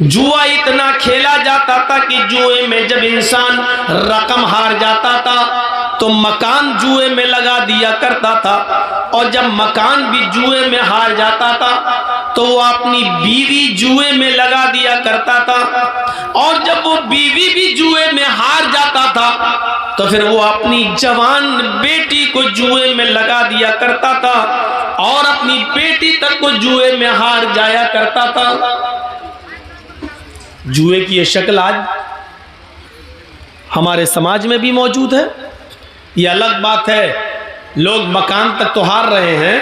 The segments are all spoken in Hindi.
जुआ इतना खेला जाता था कि जुए में जब इंसान रकम हार जाता था तो मकान जुए में लगा दिया करता था, और जब मकान भी जुए में हार जाता था तो वो अपनी बीवी जुए में लगा दिया करता था, और जब वो बीवी भी जुए में हार जाता था तो फिर वो अपनी जवान बेटी को जुए में लगा दिया करता था, और अपनी बेटी तक को जुए में हार जाया करता था। जुए की ये शक्ल आज हमारे समाज में भी मौजूद है। ये अलग बात है, लोग मकान तक तो हार रहे हैं,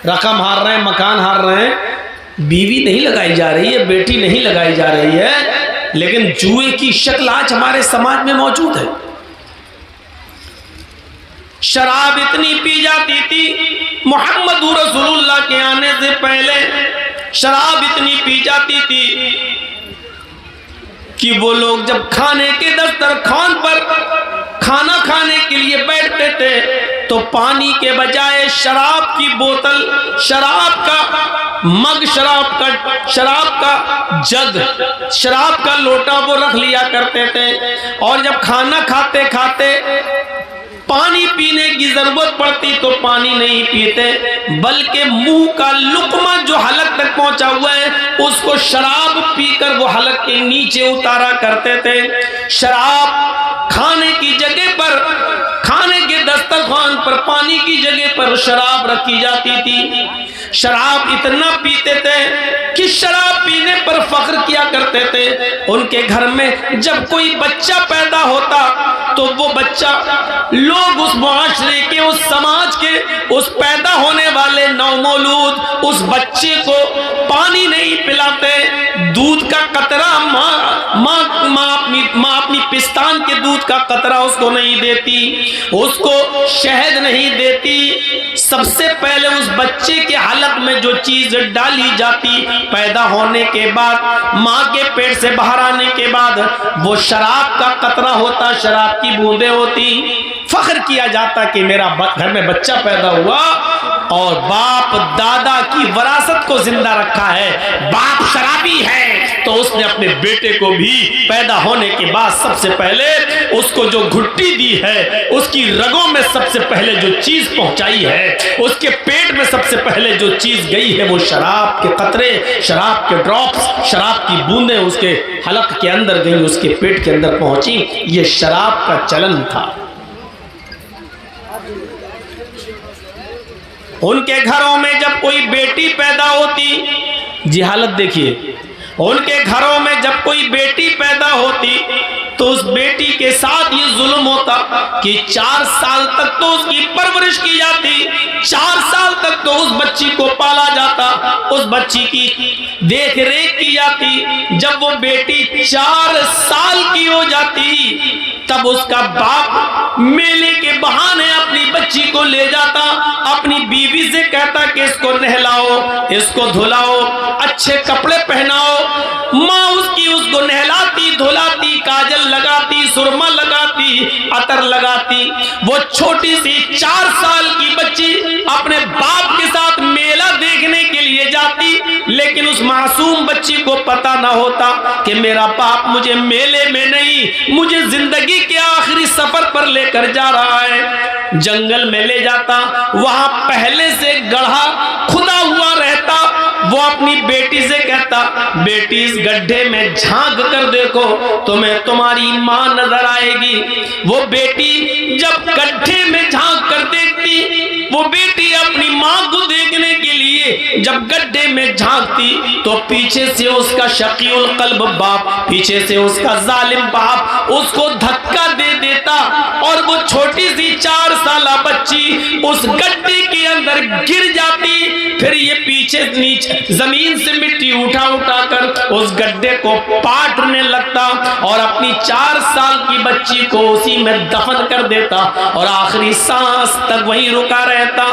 रकम हार रहे हैं, मकान हार रहे हैं, बीवी नहीं लगाई जा रही है, बेटी नहीं लगाई जा रही है, लेकिन जुए की शक्ल आज हमारे समाज में मौजूद है। शराब इतनी पी जाती थी, मोहम्मद रसूलुल्लाह के आने से पहले शराब इतनी पी जाती थी कि वो लोग जब खाने के दस्तरखान पर खाना खाने के लिए बैठते थे तो पानी के बजाय शराब की बोतल, शराब का मग, शराब का जग, शराब का लोटा वो रख लिया करते थे, और जब खाना खाते खाते पानी पीने की जरूरत पड़ती तो पानी नहीं पीते, बल्कि मुंह का लुकमा जो हलक तक पहुंचा हुआ है उसको शराब पीकर वो हलक के नीचे उतारा करते थे। शराब खाने की जगह पर, खाने के दस्तरखान पर पानी की जगह पर शराब रखी जाती थी। शराब इतना पीते थे कि शराब पीने पर फख्र किया करते थे। उनके घर में जब कोई बच्चा पैदा होता तो वो बच्चा, लोग उस मुआशरे के, उस समाज के, उस पैदा होने वाले नवमौलूद उस बच्चे को पानी नहीं पिलाते, दूध का कतरा माँ अपनी पिस्तान के दूध का कतरा उसको नहीं देती, उसको शहद नहीं देती। सबसे पहले उस बच्चे के हलक में जो चीज डाली जाती पैदा होने के बाद, माँ के पेट से बाहर आने के बाद, वो शराब का कतरा होता, शराब की बूंदें होती। फख्र किया जाता कि मेरा घर में बच्चा पैदा हुआ और बाप दादा की वरासत को जिंदा रखा है, बाप शराबी है तो उसने अपने बेटे को भी पैदा होने के बाद सबसे पहले उसको जो घुट्टी दी है, उसकी रगों में सबसे पहले जो चीज पहुंचाई है, उसके पेट में सबसे पहले जो चीज गई है वो शराब के कतरे, शराब के ड्रॉप्स, शराब की बूंदें उसके हलक के अंदर गई, उसके पेट के अंदर पहुंची। ये शराब का चलन था। उनके घरों में जब कोई बेटी पैदा होती, जी हालत देखिए, उनके घरों में जब कोई बेटी पैदा होती तो उस बेटी के साथ ये जुल्म होता कि 4 साल तक तो उसकी परवरिश की जाती, 4 साल तक तो उस बच्ची को पाला जाता, उस बच्ची की देख रेख की जाती। जब वो बेटी 4 साल की हो जाती तब उसका बाप मेले के बहाने अपनी बच्ची को ले जाता, अपनी बीवी से कहता कि इसको नहलाओ, इसको धुलाओ, अच्छे कपड़े पहनाओ। माँ उसको नहलाती, धुलाती, काजल लगाती, सुरमा लगाती, अतर लगाती। वो छोटी सी 4 साल की बच्ची अपने बाप के साथ मेला देखने के लिए जाती, लेकिन उस मासूम बच्ची को पता ना होता कि मेरा बाप मुझे मेले में नहीं, मुझे जिंदगी के आखिरी सफर पर लेकर जा रहा है। जंगल में ले जाता, वहां पहले से गड्ढा खुदा हुआ रहता। वो अपनी बेटी से कहता, बेटी इस गड्ढे में झांक कर देखो, तुम्हें तुम्हारी मां नजर आएगी। वो बेटी जब गड्ढे में झांक कर देखती, वो बेटी अपनी मां को देखने के लिए जब गड्ढे में झांकती तो पीछे से उसका शकीउल कल्ब बाप, पीछे से उसका जालिम बाप उसको धक्का दे देता और वो छोटी सी 4 साला बच्ची उस गड्ढे के अंदर गिर जाती। फिर ये पीछे नीचे जमीन से मिट्टी उठा उठा कर उस गड्ढे को पाटने लगता और अपनी 4 साल की बच्ची को उसी में दफन कर देता और आखिरी सांस तक वहीं रुका रहता।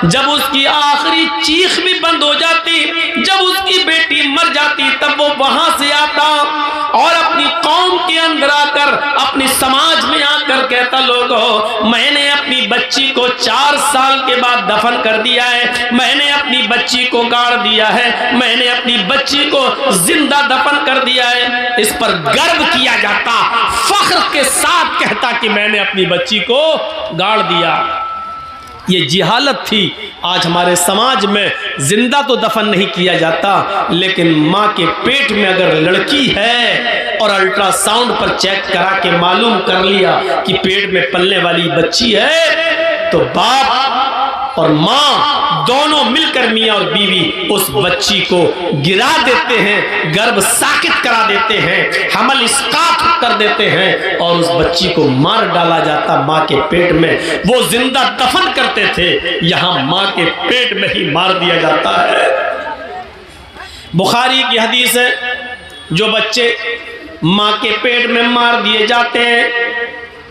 जब उसकी आखिरी चीख भी बंद हो जाती, जब उसकी बेटी मर जाती, तब वो वहां से आता और अपनी कौम के अंदर आकर, अपने समाज में आकर कर कहता, लोगों मैंने अपनी बच्ची को 4 साल के बाद दफन कर दिया है, मैंने अपनी बच्ची को गाड़ दिया है, मैंने अपनी बच्ची को जिंदा दफन कर दिया है। इस पर गर्व किया जाता, फख्र के साथ कहता कि मैंने अपनी बच्ची को गाड़ दिया। ये जिहालत थी। आज हमारे समाज में जिंदा तो दफन नहीं किया जाता, लेकिन माँ के पेट में अगर लड़की है और अल्ट्रासाउंड पर चेक करा के मालूम कर लिया कि पेट में पलने वाली बच्ची है, तो बाप और माँ दोनों मिलकर, मियाँ और बीवी, उस बच्ची को गिरा देते हैं, गर्भ साकित करा देते हैं, हमल इस्कात कर देते हैं और उस बच्ची को मार डाला जाता माँ के पेट में। वो जिंदा दफन करते थे, यहाँ माँ के पेट में ही मार दिया जाता है। बुखारी की हदीस है, जो बच्चे माँ के पेट में मार दिए जाते हैं,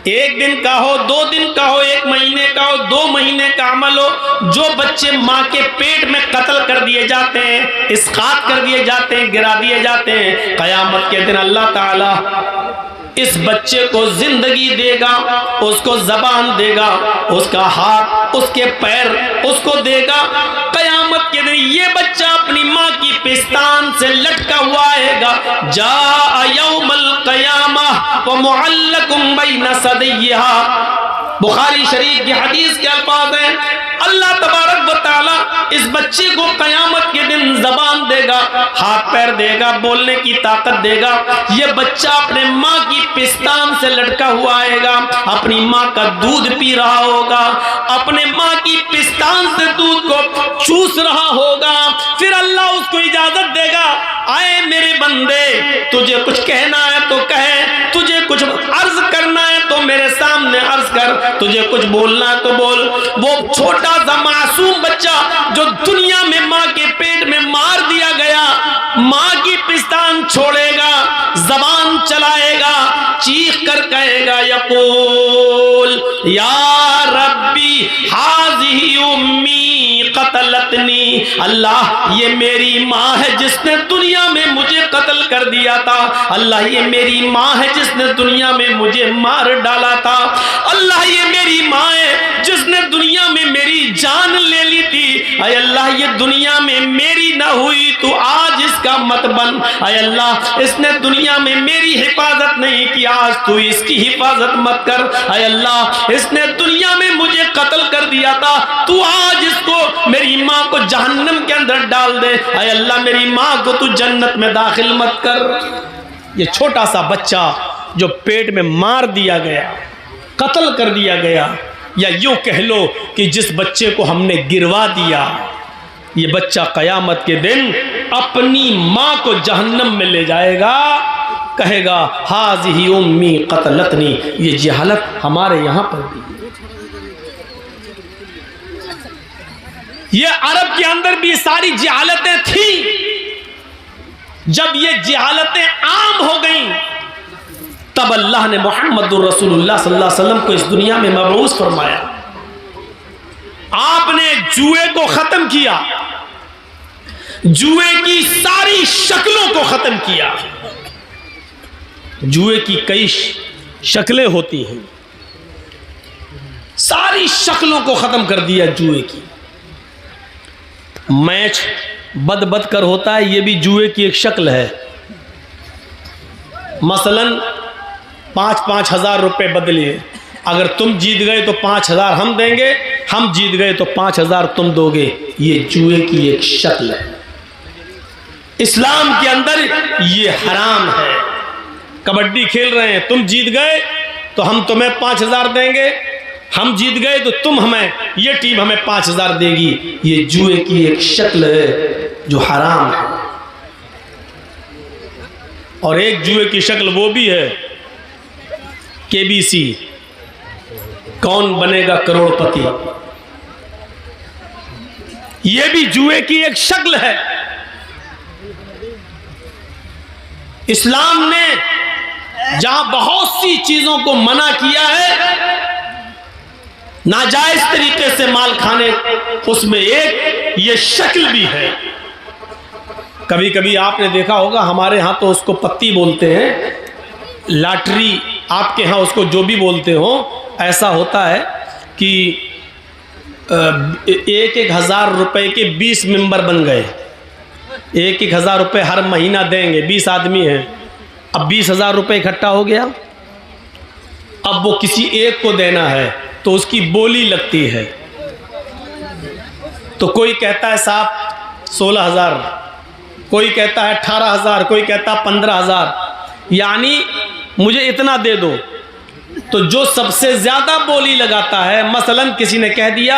1 दिन का हो, 2 दिन का हो, 1 महीने का हो, 2 महीने का अमल हो, जो बच्चे माँ के पेट में कत्ल कर दिए जाते हैं, इस्कात कर दिए जाते हैं, गिरा दिए जाते हैं, क़यामत के दिन अल्लाह ताला इस बच्चे को जिंदगी देगा, उसको जबान देगा, उसका हाथ, उसके पैर उसको देगा। क़यामत के दिन ये बच्चा अपनी माँ की पिस्तान से लटका हुआ आएगा। जा यौमल क़यामह व मुअल्लकुम बैन सदय्यहा। बुखारी शरीफ की हदीस के अल्फाज हैं, अल्लाह तबारक व तआला इस बच्चे को क़यामत के दिन जबान देगा, हाथ पैर देगा, बोलने की ताकत देगा। ये बच्चा अपने माँ की पिस्तान से लटका हुआ आएगा, अपनी माँ का दूध पी रहा होगा, अपने माँ की पिस्तान से दूध को चूस रहा होगा। फिर अल्लाह उसको इजाजत देगा, आए मेरे बंदे, तुझे कुछ कहना है तो कहे, तुझे कुछ अर्ज करना है तो मेरे सामने अर्ज कर, तुझे कुछ बोलना है तो बोल। वो छोटा सा मासूम बच्चा जो दुनिया में माँ के पेट में मार दिया गया, माँ की पिस्तान छोड़ेगा, जबान चलाएगा, चीख कर कहेगा, यक़ूल या रब्बी हाज़िही उम्मी क़तलतनी। अल्लाह ये मेरी माँ है जिसने दुनिया में मुझे कत्ल कर दिया था, अल्लाह ये मेरी माँ है जिसने दुनिया में मुझे मार डाला था, अल्लाह ये मेरी माँ है जिसने दुनिया में मेरी जान ले ली थी। अय अल्लाह ये दुनिया में मेरी ना हुई तो आज इसका मत बन। अय अल्लाह इसने दुनिया में मेरी हिफाजत नहीं की, आज तू इसकी हिफाजत मत कर। अय अल्लाह इसने दुनिया में मुझे कत्ल कर दिया था, तू आज इसको, मेरी माँ को जहन्नम के अंदर डाल दे। अय अल्लाह मेरी माँ को तू जन्नत में दाखिल मत कर। ये छोटा सा बच्चा जो पेट में मार दिया गया, कत्ल कर दिया गया, या यूं कह लो कि जिस बच्चे को हमने गिरवा दिया, ये बच्चा क़यामत के दिन अपनी माँ को जहन्नम में ले जाएगा, कहेगा हाज़िही उम्मी क़तलतनी। ये जहालत हमारे यहाँ पर भी, ये अरब के अंदर भी सारी जहालतें थी। जब ये जहालतें आम हो गई, तब अल्लाह ने मुहम्मदुर रसूलुल्लाह सल्लल्लाहु अलैहि वसल्लम को इस दुनिया में मबऊस फरमाया। आपने जुए को खत्म किया, जुए की सारी शक्लों को खत्म किया। जुए की कई शक्लें होती हैं, सारी शक्लों को खत्म कर दिया जुए की। मैच बद बद कर होता है, ये भी जुए की एक शक्ल है। मसलन 5-5 हज़ार रुपये बदलिए, अगर तुम जीत गए तो 5 हज़ार हम देंगे, हम जीत गए तो 5 हज़ार तुम दोगे। ये जुए की एक शक्ल है। इस्लाम के अंदर ये हराम है। कबड्डी खेल रहे हैं, तुम जीत गए तो हम तुम्हें 5 हज़ार देंगे, हम जीत गए तो तुम हमें, ये टीम हमें 5 हज़ार देगी। ये जुए की एक शक्ल है जो हराम है। और एक जुए की शक्ल वो भी है, केबीसी, कौन बनेगा करोड़पति। ये भी जुए की एक शक्ल है। इस्लाम ने जहां बहुत सी चीजों को मना किया है नाजायज तरीके से माल खाने, उसमें एक ये शक्ल भी है। कभी कभी आपने देखा होगा, हमारे यहाँ तो उसको पत्ती बोलते हैं, लॉटरी आपके यहाँ उसको जो भी बोलते हो, ऐसा होता है कि 1,000 रुपए के 20 मेंबर बन गए, 1,000 रुपये हर महीना देंगे, 20 आदमी हैं, अब 20,000 रुपये इकट्ठा हो गया। अब वो किसी एक को देना है तो उसकी बोली लगती है, तो कोई कहता है साहब 16,000, कोई कहता है 18,000, कोई कहता है 15,000, यानी मुझे इतना दे दो। तो जो सबसे ज़्यादा बोली लगाता है, मसलन किसी ने कह दिया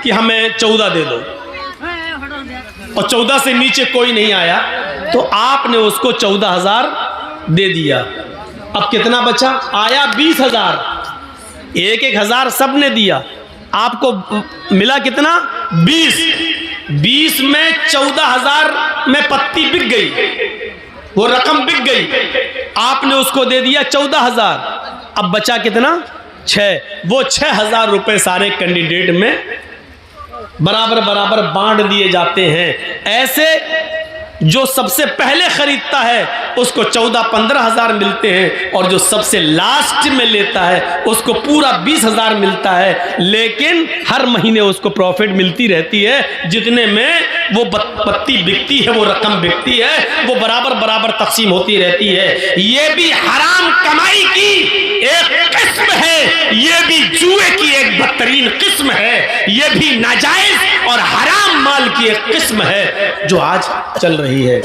कि हमें 14 दे दो और 14 से नीचे कोई नहीं आया, तो आपने उसको 14,000 दे दिया। अब कितना बचा? आया 20,000, 1,000 सब ने दिया, आपको मिला कितना? 20 में 14,000 में पत्ती बिक गई, वो रकम बिक गई, आपने उसको दे दिया 14,000। अब बचा कितना? 6। वो 6,000 रुपये सारे कैंडिडेट में बराबर बराबर बांट दिए जाते हैं। ऐसे जो सबसे पहले खरीदता है उसको 14-15,000 मिलते हैं, और जो सबसे लास्ट में लेता है उसको पूरा 20,000 मिलता है। लेकिन हर महीने उसको प्रॉफिट मिलती रहती है, जितने में वो पत्ती बिकती है, वो रकम बिकती है, वो बराबर बराबर तकसीम होती रहती है। ये भी हराम कमाई की एक किस्म है, ये भी जुए की एक बदतरीन किस्म है, ये भी नाजायज और हराम माल की एक किस्म है जो आज चल रही है।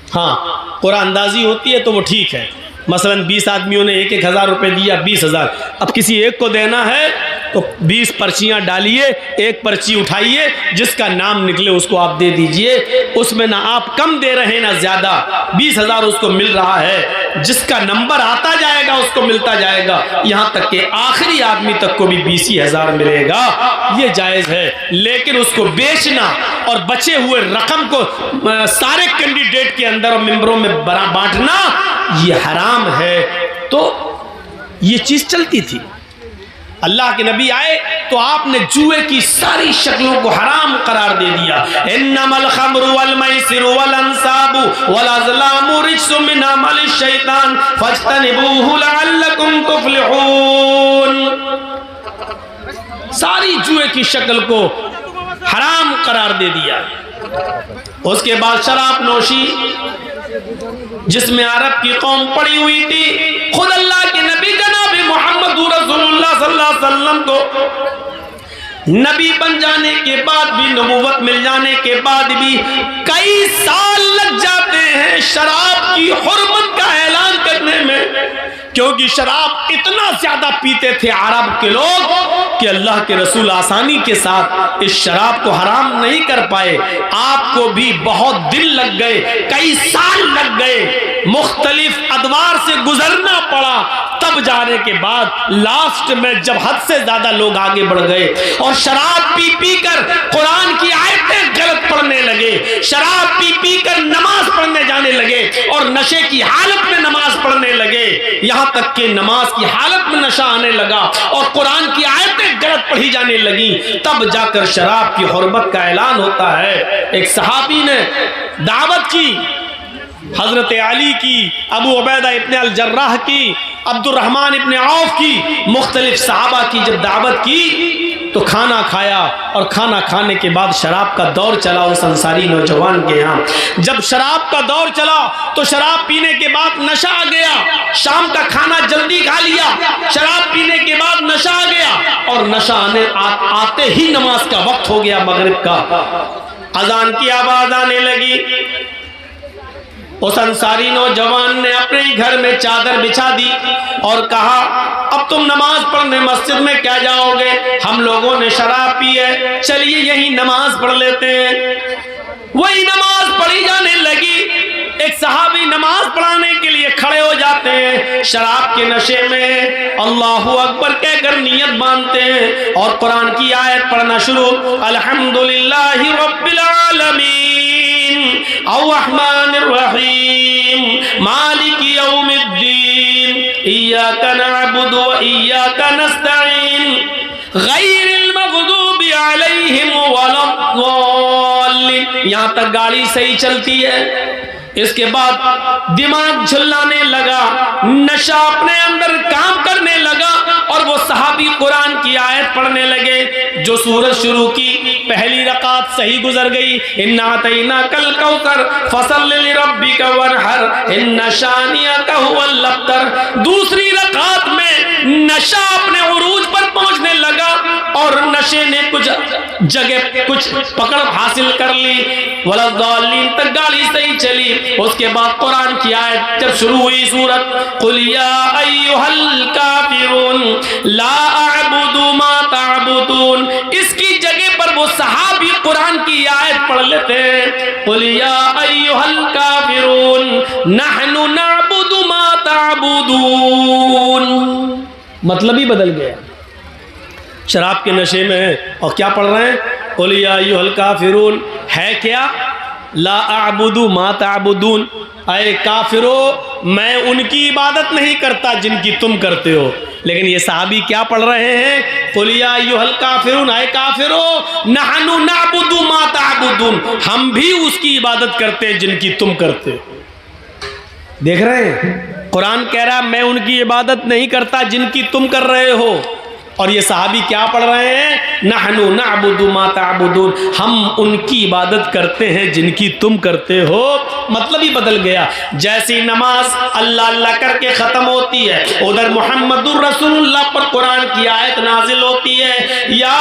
हाँ, कुरानंदाजी होती है तो वो ठीक है, मसलन 20 आदमियों ने 1,000 रुपये दिया, 20,000। अब किसी एक को देना है तो 20 पर्चियाँ डालिए, एक पर्ची उठाइए, जिसका नाम निकले उसको आप दे दीजिए। उसमें ना आप कम दे रहे हैं ना ज़्यादा, 20,000 उसको मिल रहा है, जिसका नंबर आता जाएगा उसको मिलता जाएगा, यहाँ तक कि आखिरी आदमी तक को भी 20,000 मिलेगा। ये जायज़ है। लेकिन उसको बेचना और बचे हुए रकम को सारे कैंडिडेट के अंदर और मेंबरों में बांटना, ये हराम है। तो ये चीज़ चलती थी। अल्लाह के नबी आए तो आपने जुए की सारी शक्लों को हराम करार दे दिया। इन्नमल खम्रु वल मैसिरु वल अंसाबु वल अज़लामु रिज्सुम मिन अमलि शैतान फज्तनिबूहु लअल्लकुम तुफ्लिहून। सारी जुए की शक्ल को हराम करार दे दिया। उसके बाद शराब नोशी, जिसमें अरब की कौम पड़ी हुई थी, खुद अल्लाह के नबी जनाब मोहम्मद रसूलुल्लाह सल्लल्लाहु अलैहि वसल्लम को नबी बन जाने के बाद भी, नबूवत मिल जाने के बाद भी कई साल लग जाते हैं शराब की हुर्मत का ऐलान करने में, क्योंकि शराब इतना ज्यादा पीते थे अरब के लोग कि अल्लाह के रसूल आसानी के साथ इस शराब को हराम नहीं कर पाए। आपको भी बहुत दिन लग गए, कई साल लग गए, मुख्तलिफ अदवार से गुजरना पड़ा, तब जाने के बाद लास्ट में जब हद से ज्यादा लोग आगे बढ़ गए और शराब पी पी कर कुरान की आयतें गलत पढ़ने लगे, शराब पी पी कर नमाज पढ़ने जाने लगे और नशे की हालत में नमाज पढ़ने लगे, यहाँ तक कि नमाज की हालत में नशा आने लगा और कुरान की आयतें गलत पढ़ी जाने लगी, तब जाकर शराब की हुर्मत का ऐलान होता है। एक सहाबी ने दावत की, हजरत अली की, अबू उबैदा इब्न अल जर्राह की, अब्दुर्रहमान इब्न औफ की, मुख्तलिफ सहाबा की जब दावत की तो खाना खाया, और खाना खाने के बाद शराब का दौर चला उस अंसारी नौजवान के यहाँ। जब शराब का दौर चला तो शराब पीने के बाद नशा आ गया, शाम का खाना जल्दी खा लिया, शराब पीने के बाद नशा आ गया और नशा आते ही नमाज का वक्त हो गया, मगरिब का अजान की आवाज आने लगी। उस अंसारी नौजवान ने अपने ही घर में चादर बिछा दी और कहा, अब तुम नमाज पढ़ने मस्जिद में क्या जाओगे, हम लोगों ने शराब पी है, चलिए यही नमाज पढ़ लेते हैं। वही नमाज पढ़ी जाने लगी। एक सहाबी नमाज पढ़ाने के लिए खड़े हो जाते हैं, शराब के नशे में अल्लाहु अकबर कहकर नियत बांधते हैं और कुरान की आयत पढ़ना शुरू, अल्हम्दुलिल्लाहि रब्बिल आलमीन अर्रहमानिर रहीम मालिकी यौमिद्दीन इय्याका नअबुदु व इय्याका नस्तईन गैरिल मग़दूबि अलैहिम वलद्दाल्लीन। यहाँ तक गाड़ी सही चलती है, इसके बाद दिमाग झुल्लाने लगा, नशा अपने अंदर काम करने लगा और वो सहाबी कुरान की आयत पढ़ने लगे। जो सूरत शुरू की, पहली रकात सही गुजर गई, इन्ना अतैना कल कौसर फसल्लि लिरब्बिका वनहर इन्ना शानिअका हुवल अब्तर। दूसरी रकात में नशा अपने उरूज पर पहुंचने लगा और नशे ने कुछ जगह कुछ पकड़ हासिल कर ली, वलद्दालिन तक गाड़ी सही चली। उसके बाद कुरान की आयत जब शुरू हुई, सूरत कुल या अय्युहल काफिरून ला अअबुदु मा तअबुदून, इसकी जगह पर वो सहाबी कुरान की आयत पढ़ लेते, कुल या अय्युहल काफिरून नहनु नअबुदु मा तअबुदून। मतलब ही बदल गया। शराब के नशे में है और क्या पढ़ रहे हैं, कुल या अय्युहल काफिरून है क्या, ला अअबुदु मा तअबुदून, अय काफिरो मैं उनकी इबादत नहीं करता जिनकी तुम करते हो। लेकिन ये सहाबी क्या पढ़ रहे हैं, कुल या अय्युहल काफिरून, अय काफिरो नहनु नअबुदु मा तअबुदून, हम भी उसकी इबादत करते हैं जिनकी तुम करते हो। देख रहे हैं, कुरान कह रहा है मैं उनकी इबादत नहीं करता जिनकी तुम कर रहे हो, और ये सहाबी क्या पढ़ रहे हैं, नहनु नअबुदु मा तअबुदून, हम उनकी इबादत करते हैं जिनकी तुम करते हो। मतलब ही बदल गया। जैसी नमाज अल्लाह अल्लाह करके खत्म होती है, उधर मुहम्मदुर रसूलुल्लाह पर कुरान की आयत नाजिल होती है, या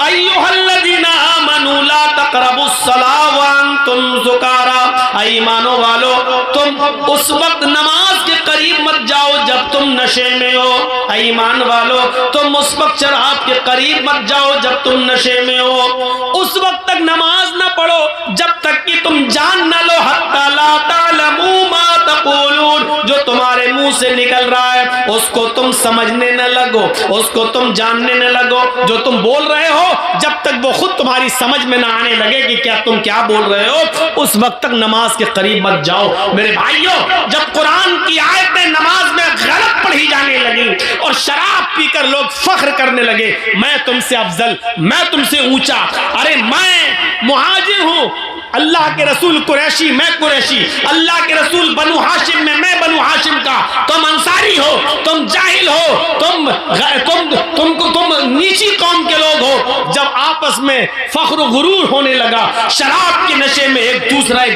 अय्युहल्लज़ीना आमनू ला तक़रबुस सलाह व अंतुम सुकारा, ईमानो वालो तुम उस वक्त नमाज के करीब मत जाओ जब तुम नशे में हो, ईमान वालो तुम उस वक्त शराब के करीब मत जाओ जब तुम नशे में हो, उस वक्त तक नमाज ना पढ़ो जब तक कि तुम जान ना लो हत्ता ला तअलमू मा तक़ूलून, जो तुम्हारे मुंह से निकल रहा है उसको तुम समझने न लगो, उसको तुम जानने न लगो। जो तुम बोल रहे हो जब तक वो खुद तुम्हारी समझ में ना आने लगे कि क्या तुम क्या बोल रहे हो, उस वक्त तक नमाज के करीब मत जाओ। मेरे भाइयों, जब कुरान की आयतें नमाज में गलत पढ़ी जाने लगी और शराब पीकर लोग फख्र करने लगे, मैं तुमसे अफजल, मैं तुमसे ऊंचा, अरे मैं मुहाजिर हूं, अल्लाह के रसूल कुरैशी, मैं कुरैशी, अल्लाह के रसूल बनु हाशिम में, मैं बनु हाशिम का, तुम अंसारी हो, तुम जाहिल हो, तुम नीची कौम के लोग हो। जब आपस में फख्र गुरूर होने लगा, शराब के नशे में एक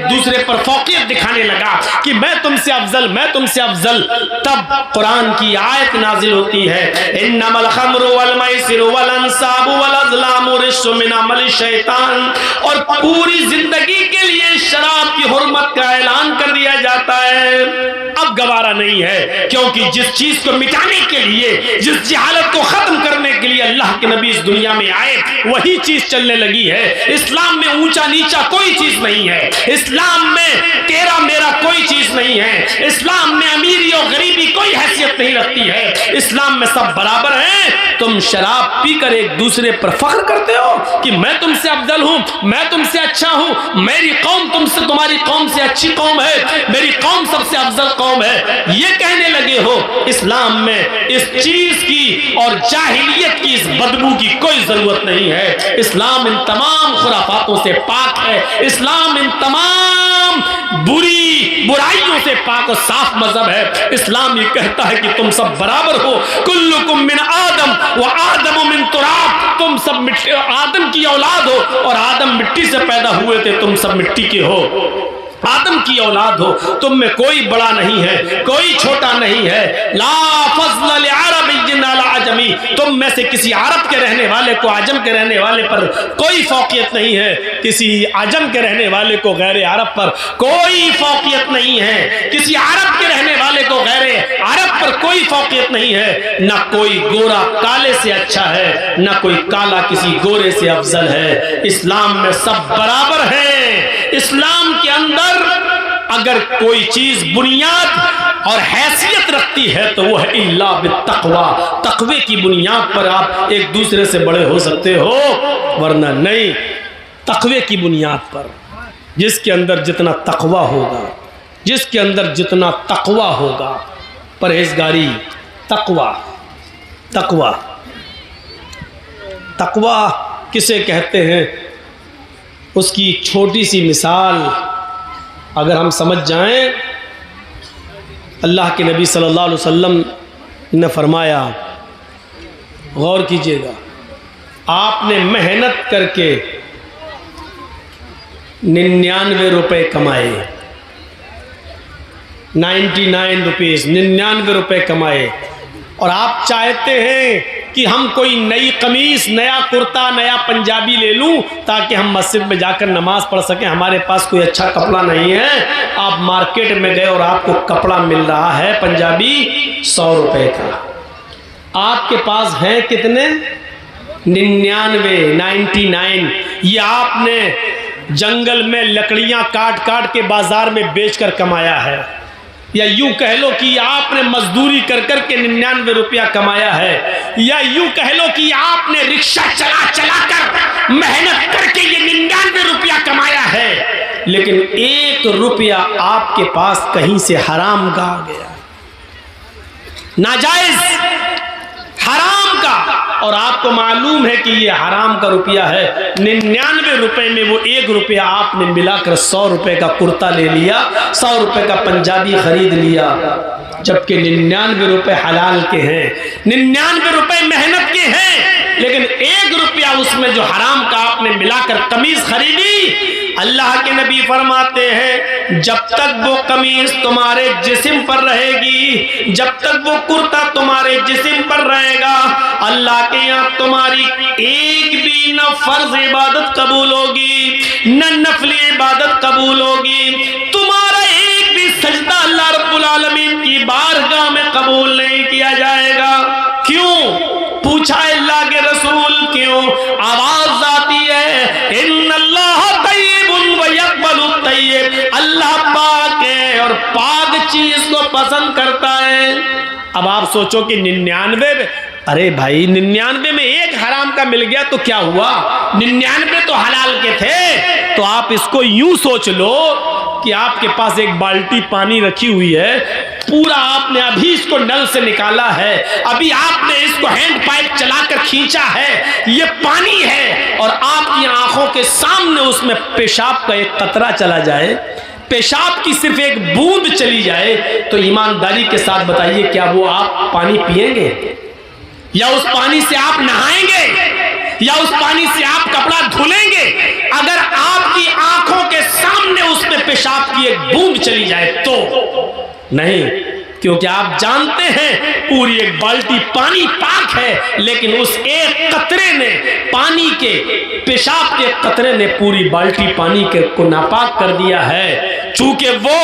दूसरे पर फौकियत दिखाने लगा कि मैं तुमसे अफजल, मैं तुमसे अफजल, तब कुरान की आयत नाजिल होती है, इन्नमल खम्रु वल मैसिरु वल अंसाबु वल अज़लामु रिज्सुम मिन अमलि शैतान, और पूरी जिंदगी के लिए शराब की हुर्मत का ऐलान कर दिया जाता है। अब गवारा नहीं है, क्योंकि जिस चीज को मिटाने के लिए, जिस जहालत को खत्म करने के लिए अल्लाह के नबी इस दुनिया में आए, वही चीज चलने लगी है। इस्लाम में ऊंचा नीचा कोई चीज नहीं है, इस्लाम में तेरा मेरा कोई चीज नहीं है, इस्लाम में अमीरी और गरीबी कोई हैसियत नहीं रखती है, इस्लाम में सब बराबर हैं। तुम शराब पीकर एक दूसरे पर फख्र करते हो कि मैं तुमसे अफजल हूं, मैं तुमसे अच्छा हूं, मेरी कौम तुमसे, तुम्हारी कौम से अच्छी कौम है, मेरी कौम सबसे अफजल कौम है, ये कहने लगे हो। इस्लाम में इस चीज की और जाहिलियत की इस बदबू की कोई जरूरत नहीं है। इस्लाम इन तमाम खुराफातों से पाक है, इस्लाम इन तमाम बुराइयों से पाक और साफ मजहब है। इस्लाम ये कहता है कि तुम सब बराबर हो, कुल्लुकुम मिन आदम व आदम मिन तुराब, तुम सब आदम की औलाद हो और आदम मिट्टी से पैदा हुए थे, तुम सब मिट्टी के हो, आदम की औलाद हो, तुम में कोई बड़ा नहीं है, कोई छोटा नहीं है। ला फज़्ल लिअरबिय्यिन अला अजमी, तुम में से किसी अरब के रहने वाले को आजम के रहने वाले पर कोई फौकियत नहीं है, किसी आजम के रहने वाले को गैर अरब पर कोई फौकियत नहीं है, किसी अरब के रहने वाले को गैर अरब पर कोई फौकियत नहीं है। ना कोई गोरा काले से अच्छा है, ना कोई काला किसी गोरे से अफजल है। इस्लाम में सब बराबर है। इस्लाम के अंदर अगर कोई चीज बुनियाद और हैसियत रखती है तो वो है इल्ला बित्तक़वा, तक़वे की बुनियाद पर आप एक दूसरे से बड़े हो सकते हो, वरना नहीं। तक़वे की बुनियाद पर, जिसके अंदर जितना तक़वा होगा, जिसके अंदर जितना तक़वा होगा, परहेजगारी, तक़वा, तक़वा, तक़वा किसे कहते हैं, उसकी छोटी सी मिसाल अगर हम समझ जाएं, अल्लाह के नबी सल्लल्लाहु अलैहि वसल्लम ने फरमाया, गौर कीजिएगा, आपने मेहनत करके 99 रुपये कमाए, 99 रुपीज़, 99 रुपये कमाए, और आप चाहते हैं कि हम कोई नई कमीज़, नया कुर्ता, नया पंजाबी ले लूं ताकि हम मस्जिद में जाकर नमाज पढ़ सकें। हमारे पास कोई अच्छा कपड़ा नहीं है। आप मार्केट में गए और आपको कपड़ा मिल रहा है पंजाबी 100 रुपये का। आपके पास हैं कितने? 99। ये आपने जंगल में लकड़ियां काट काट के बाजार में बेचकर कमाया है, या यूं कह लो कि आपने मजदूरी कर कर के 99 रुपया कमाया है, या यूं कह लो कि आपने रिक्शा चला चला कर मेहनत करके ये 99 रुपया कमाया है, लेकिन 1 रुपया आपके पास कहीं से हराम का आ गया, नाजायज हराम का, और आपको मालूम है कि ये हराम का रुपया है। 99 रुपए में वो 1 रुपया आपने मिलाकर 100 रुपए का कुर्ता ले लिया, 100 रुपए का पंजाबी खरीद लिया, जबकि 99 रुपए हलाल के हैं, 99 रुपए मेहनत के हैं, लेकिन 1 रुपया उसमें जो हराम का आपने मिलाकर कमीज खरीदी। अल्लाह के नबी फरमाते हैं, जब तक वो कमीज तुम्हारे जिस्म पर रहेगी, जब तक वो कुर्ता तुम्हारे जिस्म पर रहेगा, अल्लाह के यहाँ तुम्हारी एक भी न फर्ज इबादत कबूल होगी, न नफली इबादत कबूल होगी, तुम्हारा एक भी सजदा अल्लाह रब्बुल आलमीन की बारगाह में कबूल नहीं किया जाएगा। क्यों? पूछा अल्लाह के रसूल, क्यों? आवाज आती है, इन्नल्लाह तय्यिबुन व यक़बलु तय्यिब, अल्लाह पाक है और पाक चीज को पसंद करता है। अब आप सोचो कि 99, अरे भाई 99 में 1 हराम का मिल गया तो क्या हुआ, 99 तो हलाल के थे। तो आप इसको यूं सोच लो कि आपके पास एक बाल्टी पानी रखी हुई है, पूरा आपने अभी इसको नल से निकाला है, अभी आपने इसको हैंड पाइप चलाकर खींचा है, ये पानी है, और आपकी आंखों के सामने उसमें पेशाब का एक कतरा चला जाए, पेशाब की सिर्फ एक बूंद चली जाए, तो ईमानदारी के साथ बताइए, क्या वो आप पानी पिएंगे, या उस पानी से आप नहाएंगे, या उस पानी से आप कपड़ा धुलेंगे? अगर आपकी आंखों के सामने उसमें पेशाब की एक बूंद चली जाए तो नहीं, क्योंकि आप जानते हैं पूरी एक बाल्टी पानी पाक है, लेकिन उस एक कतरे ने, पानी के पेशाब के कतरे ने पूरी बाल्टी पानी के को नापाक कर दिया है। चूंकि वो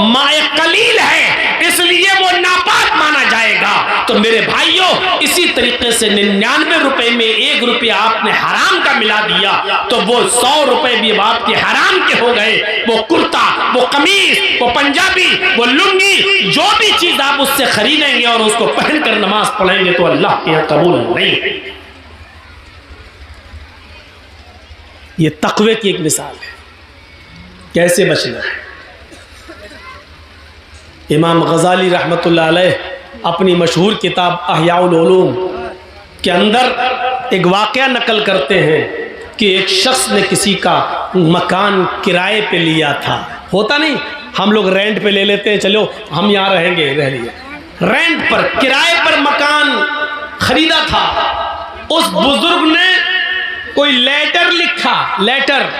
माए कलील है इसलिए वो नापाक माना जाएगा। तो मेरे भाइयों, इसी तरीके से 99 रुपए में 1 रुपया आपने हराम का मिला दिया तो वो 100 रुपए भी आपके हराम के हो गए। वो कुर्ता, वो कमीज, वो पंजाबी, वो लुंगी, जो भी चीज आप उससे खरीदेंगे और उसको पहनकर नमाज पढ़ेंगे तो अल्लाह के यहाँ कबूल नहीं। ये तकवे की एक मिसाल है, कैसे बचना है। इमाम गजाली रहमतुल्लाह अलैह अपनी मशहूर किताब अहयाउल उलूम के अंदर एक वाक़या नकल करते हैं कि एक शख्स ने किसी का मकान किराए पे लिया था। होता नहीं, हम लोग रेंट पे ले लेते हैं, चलो हम यहाँ रहेंगे, रह लिया। रेंट पर, किराए पर मकान खरीदा था। उस बुजुर्ग ने कोई लेटर लिखा, लेटर,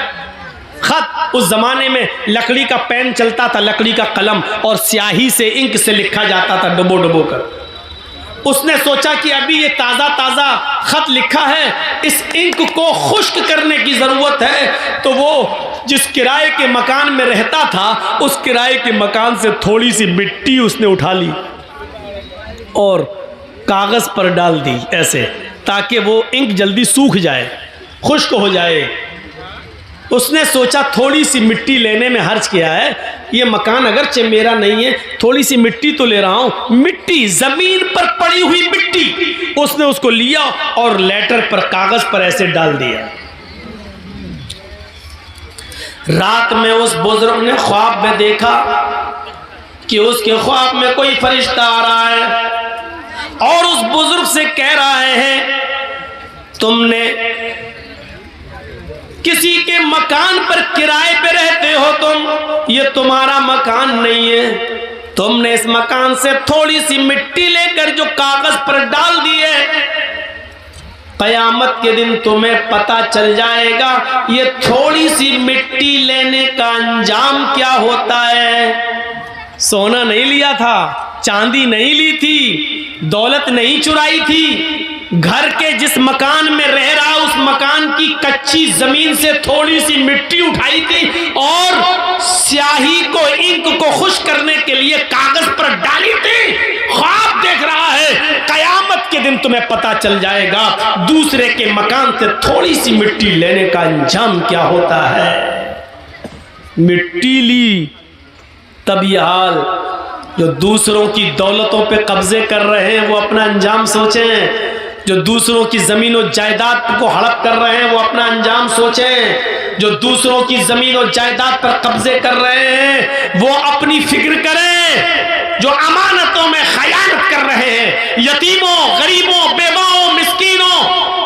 खत। उस जमाने में लकड़ी का पेन चलता था, लकड़ी का कलम, और स्याही से, इंक से लिखा जाता था, डुबो डुबो कर। उसने सोचा कि अभी ये ताज़ा ताज़ा खत लिखा है, इस इंक को खुश्क करने की ज़रूरत है। तो वो जिस किराए के मकान में रहता था, उस किराए के मकान से थोड़ी सी मिट्टी उसने उठा ली और कागज़ पर डाल दी ऐसे, ताकि वो इंक जल्दी सूख जाए, खुश्क हो जाए। उसने सोचा थोड़ी सी मिट्टी लेने में हर्ज किया है, ये मकान अगरचे मेरा नहीं है, थोड़ी सी मिट्टी तो ले रहा हूं। मिट्टी, जमीन पर पड़ी हुई मिट्टी, उसने उसको लिया और लेटर पर, कागज पर ऐसे डाल दिया। रात में उस बुजुर्ग ने ख्वाब में देखा कि उसके ख्वाब में कोई फरिश्ता आ रहा है और उस बुजुर्ग से कह रहे हैं, तुमने किसी के मकान पर किराए पे रहते हो तुम, ये तुम्हारा मकान नहीं है, तुमने इस मकान से थोड़ी सी मिट्टी लेकर जो कागज पर डाल दी है, कयामत के दिन तुम्हें पता चल जाएगा ये थोड़ी सी मिट्टी लेने का अंजाम क्या होता है। सोना नहीं लिया था, चांदी नहीं ली थी, दौलत नहीं चुराई थी, घर के जिस मकान में रह रहा उस मकान की कच्ची जमीन से थोड़ी सी मिट्टी उठाई थी और स्याही को, इंक को खुश करने के लिए कागज पर डाली थी। ख्वाब देख रहा है, कयामत के दिन तुम्हें पता चल जाएगा दूसरे के मकान से थोड़ी सी मिट्टी लेने का अंजाम क्या होता है। मिट्टी ली तब ये हाल। जो दूसरों की दौलतों पे कब्जे कर रहे हैं वो अपना अंजाम सोचें, जो दूसरों की जमीन और जायदाद को हड़प कर रहे हैं वो अपना अंजाम सोचें, जो दूसरों की जमीन और जायदाद पर कब्जे कर रहे हैं वो अपनी फिक्र करें, जो अमानतों में खयानत कर रहे हैं, यतीमों, गरीबों, बेवाओं, मिस्कीनों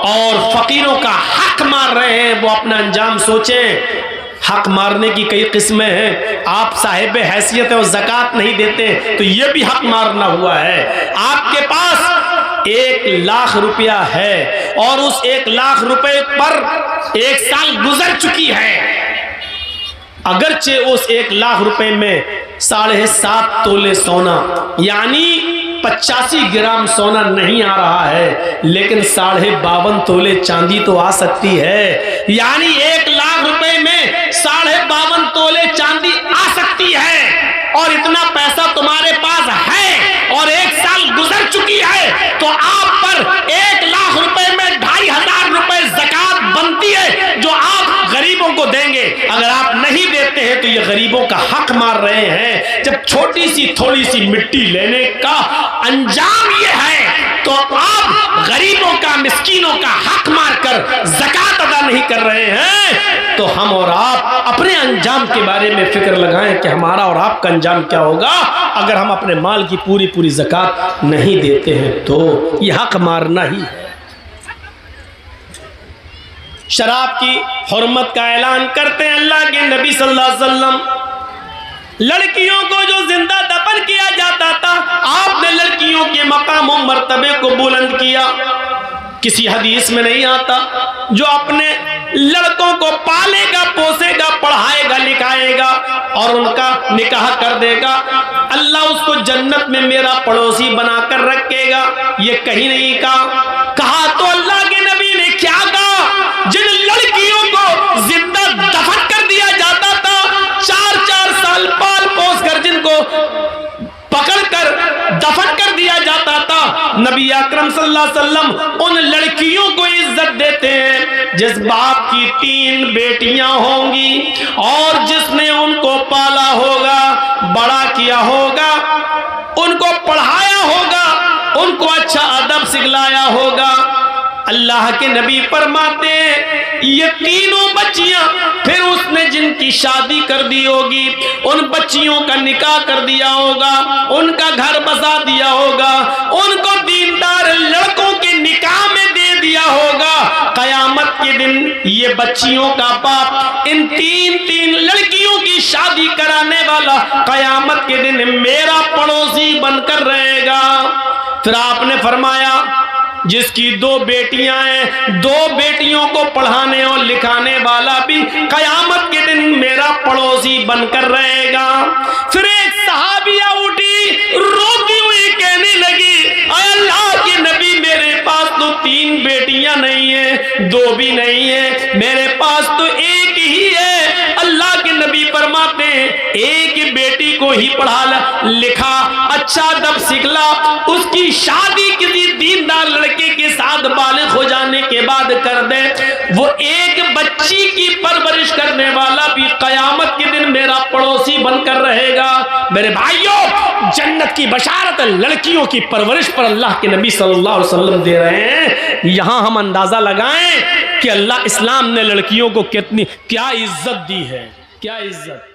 और फकीरों का हक मार रहे हैं, वो अपना अंजाम सोचें। हक मारने की कई किस्में हैं। आप साहिब हैसियत है और ज़कात नहीं देते तो ये भी हक मारना हुआ है। आपके पास 1 लाख रुपया है और उस 1 लाख रुपए पर 1 साल गुजर चुकी है, अगरचे उस 1 लाख रुपए में 7.5 तोले सोना यानी 85 ग्राम सोना नहीं आ रहा है, लेकिन 52.5 तोले चांदी तो आ सकती है। यानी 1 लाख रुपए में 52.5 तोले चांदी आ सकती है और इतना पैसा तुम्हारे पास है और 1 साल गुजर चुकी है तो आप पर 1 लाख रुपए में 2,500 रुपए ज़कात बनती है जो आप गरीबों को देंगे। अगर आप नहीं देते हैं तो ये गरीबों का हक मार रहे हैं। जब छोटी सी थोड़ी सी मिट्टी लेने का अंजाम ये है तो आप गरीबों का, मिस्कीनों का हक मारकर ज़कात अदा नहीं कर रहे हैं, तो हम और आप अपने अंजाम के बारे में फिक्र लगाएं कि हमारा और आपका अंजाम क्या होगा अगर हम अपने माल की पूरी पूरी ज़कात नहीं देते हैं। तो यह हक मारना ही है। शराब की हुर्मत का ऐलान करते हैं अल्लाह के नबी सल्लल्लाहु अलैहि वसल्लम। लड़कियों को जो जिंदा दफन किया जाता था, आपने लड़कियों के मकाम और मर्तबे को बुलंद किया। किसी हदीस में नहीं आता जो अपने लड़कों को पालेगा, पोसेगा, पढ़ाएगा, लिखाएगा और उनका निकाह कर देगा, अल्लाह उसको जन्नत में मेरा पड़ोसी बनाकर रखेगा। ये कहीं नहीं कहा तो अल्लाह के नबी ने क्या कहा? जिन लड़कियों को जिंदा दफन कर दिया जाता था, 4-4 साल पाल पोस कर जिनको पकड़कर दफन कर दिया जाता था, नबी अकरम सल्लल्लाहु अलैहि वसल्लम उन लड़कियों को इज्जत देते हैं जिस बाप की 3 बेटियां होंगी और जिसने उनको पाला होगा, बड़ा किया होगा, उनको पढ़ाया होगा, उनको अच्छा अदब सिखलाया होगा। अल्लाह के नबी फरमाते ये तीनों बच्चियां, फिर उसने जिनकी शादी कर दी होगी, उन बच्चियों का निकाह कर दिया होगा, उनका घर बसा दिया होगा, उनको दीनदार लड़कों के निकाह में दे दिया होगा। कयामत के दिन ये बच्चियों का बाप इन 3 लड़कियों की शादी कराने वाला कयामत के दिन मेरा पड़ोसी बनकर रहेगा। फिर आपने फरमाया जिसकी 2 बेटियां हैं, 2 बेटियों को पढ़ाने और लिखाने वाला भी कयामत के दिन मेरा पड़ोसी बनकर रहेगा। फिर एक सहाबिया उठी, रोती हुई कहने लगी, अल्लाह के नबी मेरे पास तो 3 बेटियां नहीं है, 2 भी नहीं है, मेरे पास तो एक ही है। अल्लाह के नबी फरमाते हैं एक बेटी को ही पढ़ा लिखा, अच्छा अदब सिखला, उसकी शादी किसी दीनदार लड़के के साथ बालिग हो जाने के बाद कर दे, वो एक बच्ची की परवरिश करने वाला भी कयामत के दिन मेरा पड़ोसी बनकर रहेगा। मेरे भाइयों, जन्नत की बशारत लड़कियों की परवरिश पर अल्लाह के नबी सल्लल्लाहु अलैहि वसल्लम दे रहे हैं। यहां हम अंदाजा लगाएं कि अल्लाह इस्लाम ने लड़कियों को क्या इज्जत दी है, क्या इज्जत।